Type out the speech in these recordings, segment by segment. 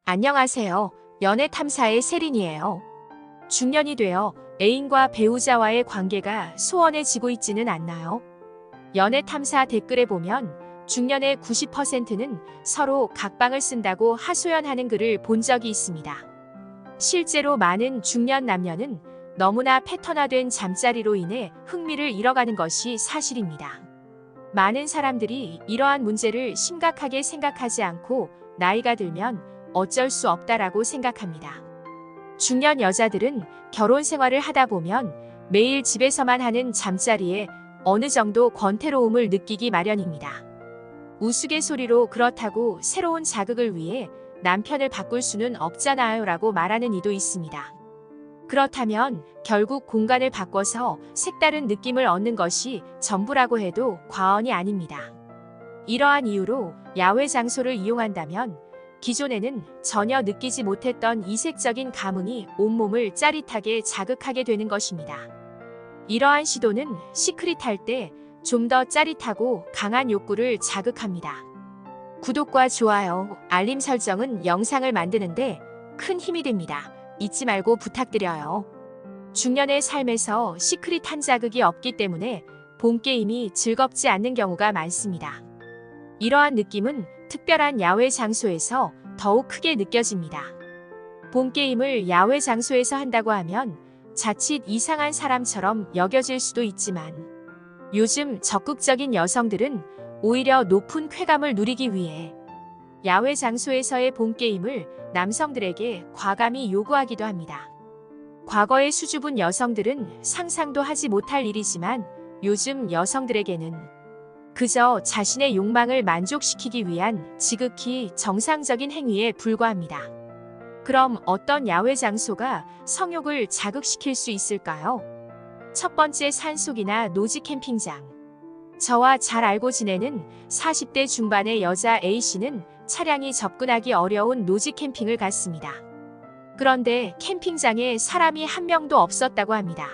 안녕하세요. 연애 탐사의 세린이에요. 중년이 되어 애인과 배우자와의 관계가 소원해지고 있지는 않나요? 연애 탐사 댓글에 보면 중년의 90%는 서로 각방을 쓴다고 하소연하는 글을 본 적이 있습니다. 실제로 많은 중년 남녀는 너무나 패턴화된 잠자리로 인해 흥미를 잃어가는 것이 사실입니다. 많은 사람들이 이러한 문제를 심각하게 생각하지 않고 나이가 들면 어쩔 수 없다라고 생각합니다. 중년 여자들은 결혼 생활을 하다 보면 매일 집에서만 하는 잠자리에 어느 정도 권태로움을 느끼기 마련입니다. 우스갯소리로 그렇다고 새로운 자극을 위해 남편을 바꿀 수는 없잖아요 라고 말하는 이도 있습니다. 그렇다면 결국 공간을 바꿔서 색다른 느낌을 얻는 것이 전부라고 해도 과언이 아닙니다. 이러한 이유로 야외 장소를 이용한다면 기존에는 전혀 느끼지 못했던 이색적인 감흥이 온몸을 짜릿하게 자극하게 되는 것입니다. 이러한 시도는 시크릿할 때 좀 더 짜릿하고 강한 욕구를 자극합니다. 구독과 좋아요, 알림 설정은 영상을 만드는데 큰 힘이 됩니다. 잊지 말고 부탁드려요. 중년의 삶에서 시크릿한 자극이 없기 때문에 본 게임이 즐겁지 않는 경우가 많습니다. 이러한 느낌은 특별한 야외 장소에서 더욱 크게 느껴집니다. 본 게임을 야외 장소에서 한다고 하면 자칫 이상한 사람처럼 여겨질 수도 있지만 요즘 적극적인 여성들은 오히려 높은 쾌감을 누리기 위해 야외 장소에서의 본 게임을 남성들에게 과감히 요구하기도 합니다. 과거의 수줍은 여성들은 상상도 하지 못할 일이지만 요즘 여성들에게는 그저 자신의 욕망을 만족시키기 위한 지극히 정상적인 행위에 불과합니다. 그럼 어떤 야외 장소가 성욕을 자극시킬 수 있을까요? 첫 번째, 산속이나 노지 캠핑장. 저와 잘 알고 지내는 40대 중반의 여자 A씨는 차량이 접근하기 어려운 노지 캠핑을 갔습니다. 그런데 캠핑장에 사람이 한 명도 없었다고 합니다.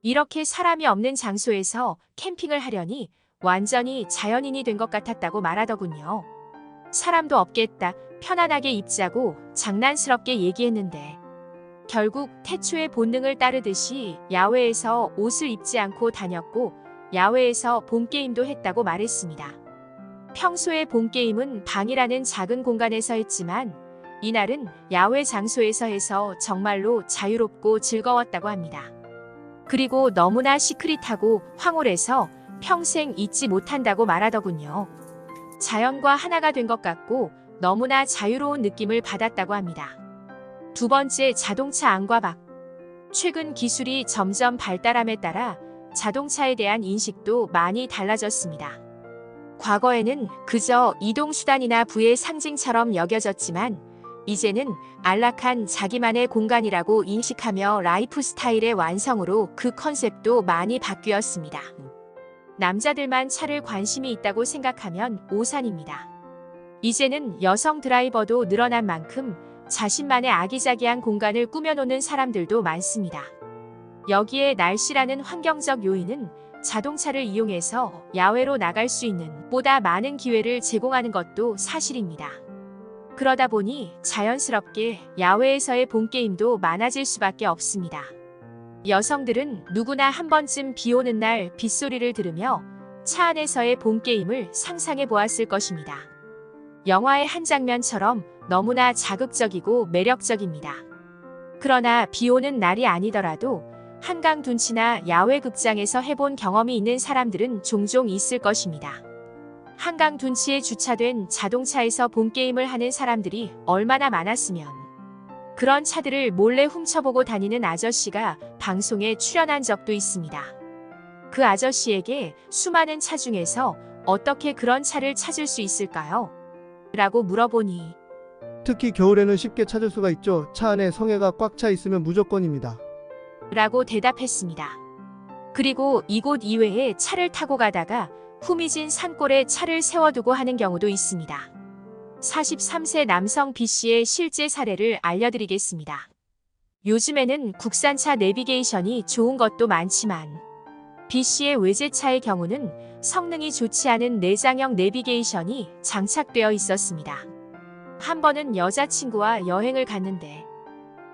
이렇게 사람이 없는 장소에서 캠핑을 하려니 완전히 자연인이 된 것 같았다고 말하더군요. 사람도 없겠다, 편안하게 입자고 장난스럽게 얘기했는데 결국 태초의 본능을 따르듯이 야외에서 옷을 입지 않고 다녔고 야외에서 본게임도 했다고 말했습니다. 평소에 본게임은 방이라는 작은 공간에서 했지만 이날은 야외 장소에서 해서 정말로 자유롭고 즐거웠다고 합니다. 그리고 너무나 시크릿하고 황홀해서 평생 잊지 못한다고 말하더군요. 자연과 하나가 된 것 같고 너무나 자유로운 느낌을 받았다고 합니다. 두 번째, 자동차 안과 밖. 최근 기술이 점점 발달함에 따라 자동차에 대한 인식도 많이 달라졌습니다. 과거에는 그저 이동수단이나 부의 상징처럼 여겨졌지만 이제는 안락한 자기만의 공간이라고 인식하며 라이프 스타일의 완성으로 그 컨셉도 많이 바뀌었습니다. 남자들만 차를 관심이 있다고 생각하면 오산입니다. 이제는 여성 드라이버도 늘어난 만큼 자신만의 아기자기한 공간을 꾸며놓는 사람들도 많습니다. 여기에 날씨라는 환경적 요인은 자동차를 이용해서 야외로 나갈 수 있는 보다 많은 기회를 제공하는 것도 사실입니다. 그러다 보니 자연스럽게 야외에서의 본게임도 많아질 수밖에 없습니다. 여성들은 누구나 한 번쯤 비 오는 날 빗소리를 들으며 차 안에서의 본게임을 상상해 보았을 것입니다. 영화의 한 장면처럼 너무나 자극적이고 매력적입니다. 그러나 비 오는 날이 아니더라도 한강 둔치나 야외 극장에서 해본 경험이 있는 사람들은 종종 있을 것입니다. 한강 둔치에 주차된 자동차에서 본게임을 하는 사람들이 얼마나 많았으면 그런 차들을 몰래 훔쳐보고 다니는 아저씨가 방송에 출연한 적도 있습니다. 그 아저씨에게 수많은 차 중에서 어떻게 그런 차를 찾을 수 있을까요? 라고 물어보니 특히 겨울에는 쉽게 찾을 수가 있죠. 차 안에 성에가 꽉 차 있으면 무조건입니다. 라고 대답했습니다. 그리고 이곳 이외에 차를 타고 가다가 후미진 산골에 차를 세워두고 하는 경우도 있습니다. 43세 남성 B씨의 실제 사례를 알려드리겠습니다. 요즘에는 국산차 내비게이션이 좋은 것도 많지만 B씨의 외제차의 경우는 성능이 좋지 않은 내장형 내비게이션이 장착되어 있었습니다. 한 번은 여자친구와 여행을 갔는데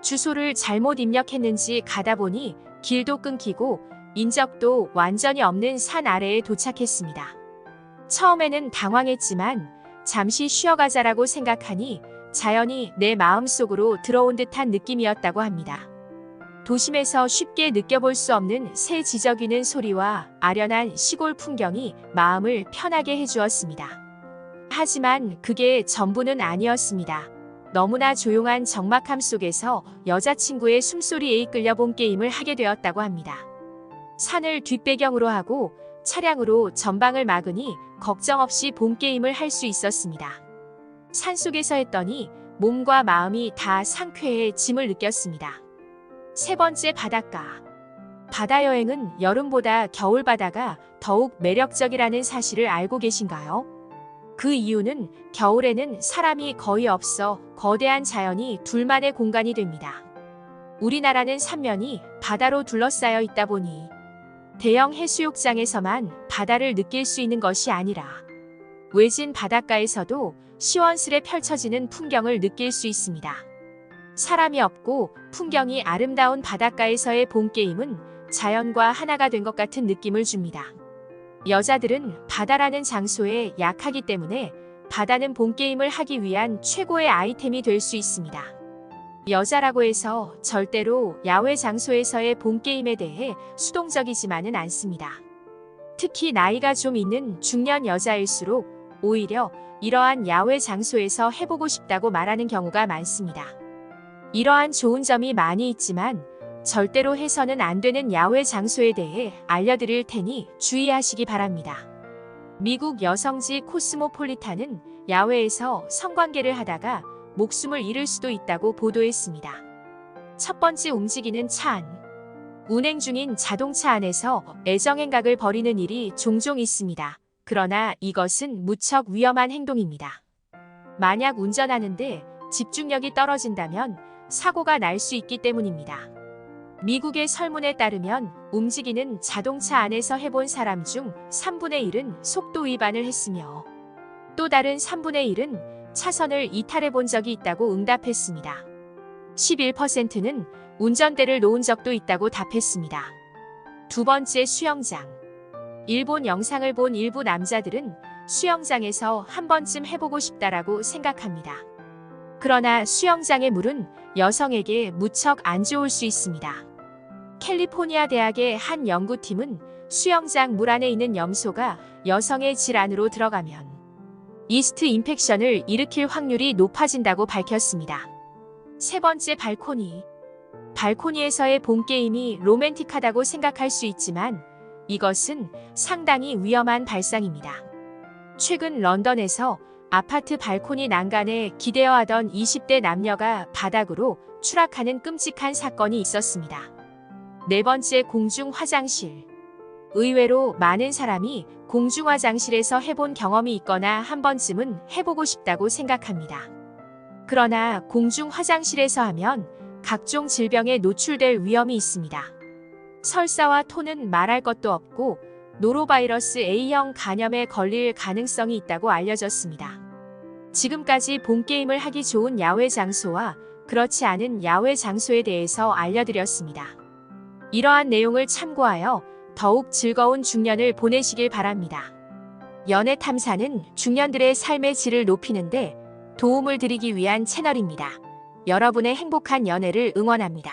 주소를 잘못 입력했는지 가다 보니 길도 끊기고 인적도 완전히 없는 산 아래에 도착했습니다. 처음에는 당황했지만 잠시 쉬어가자라고 생각하니 자연이 내 마음속으로 들어온 듯한 느낌이었다고 합니다. 도심에서 쉽게 느껴볼 수 없는 새 지저귀는 소리와 아련한 시골 풍경이 마음을 편하게 해주었습니다. 하지만 그게 전부는 아니었습니다. 너무나 조용한 적막함 속에서 여자친구의 숨소리에 이끌려 본 게임을 하게 되었다고 합니다. 산을 뒷배경으로 하고 차량으로 전방을 막으니 걱정 없이 본 게임을 할 수 있었습니다. 산속에서 했더니 몸과 마음이 다 상쾌해짐을 느꼈습니다. 세 번째, 바닷가. 바다 여행은 여름보다 겨울 바다가 더욱 매력적이라는 사실을 알고 계신가요? 그 이유는 겨울에는 사람이 거의 없어 거대한 자연이 둘만의 공간이 됩니다. 우리나라는 삼면이 바다로 둘러싸여 있다 보니 대형 해수욕장에서만 바다를 느낄 수 있는 것이 아니라 외진 바닷가에서도 시원스레 펼쳐지는 풍경을 느낄 수 있습니다. 사람이 없고 풍경이 아름다운 바닷가에서의 봄게임은 자연과 하나가 된 것 같은 느낌을 줍니다. 여자들은 바다라는 장소에 약하기 때문에 바다는 봄게임을 하기 위한 최고의 아이템이 될 수 있습니다. 여자라고 해서 절대로 야외 장소에서의 봄게임에 대해 수동적이지만은 않습니다. 특히 나이가 좀 있는 중년 여자일수록 오히려 이러한 야외 장소에서 해보고 싶다고 말하는 경우가 많습니다. 이러한 좋은 점이 많이 있지만 절대로 해서는 안 되는 야외 장소에 대해 알려드릴 테니 주의하시기 바랍니다. 미국 여성지 코스모폴리탄은 야외에서 성관계를 하다가 목숨을 잃을 수도 있다고 보도했습니다. 첫 번째, 움직이는 차 안. 운행 중인 자동차 안에서 애정행각을 벌이는 일이 종종 있습니다. 그러나 이것은 무척 위험한 행동입니다. 만약 운전하는데 집중력이 떨어진다면 사고가 날 수 있기 때문입니다. 미국의 설문에 따르면 움직이는 자동차 안에서 해본 사람 중 3분의 1은 속도 위반을 했으며 또 다른 3분의 1은 차선을 이탈해 본 적이 있다고 응답했습니다. 11%는 운전대를 놓은 적도 있다고 답했습니다. 두 번째, 수영장. 일본 영상을 본 일부 남자들은 수영장에서 한 번쯤 해보고 싶다라고 생각합니다. 그러나 수영장의 물은 여성에게 무척 안 좋을 수 있습니다. 캘리포니아 대학의 한 연구팀은 수영장 물 안에 있는 염소가 여성의 질 안으로 들어가면 이스트 인펙션을 일으킬 확률이 높아진다고 밝혔습니다. 세 번째, 발코니. 발코니에서의 봄게임이 로맨틱하다고 생각할 수 있지만 이것은 상당히 위험한 발상입니다. 최근 런던에서 아파트 발코니 난간에 기대어 하던 20대 남녀가 바닥으로 추락하는 끔찍한 사건이 있었습니다. 네 번째, 공중 화장실. 의외로 많은 사람이 공중 화장실에서 해본 경험이 있거나 한 번쯤은 해보고 싶다고 생각합니다. 그러나 공중 화장실에서 하면 각종 질병에 노출될 위험이 있습니다. 설사와 토는 말할 것도 없고 노로바이러스 A형 간염에 걸릴 가능성이 있다고 알려졌습니다. 지금까지 봄게임을 하기 좋은 야외 장소와 그렇지 않은 야외 장소에 대해서 알려드렸습니다. 이러한 내용을 참고하여 더욱 즐거운 중년을 보내시길 바랍니다. 연애 탐사는 중년들의 삶의 질을 높이는데 도움을 드리기 위한 채널입니다. 여러분의 행복한 연애를 응원합니다.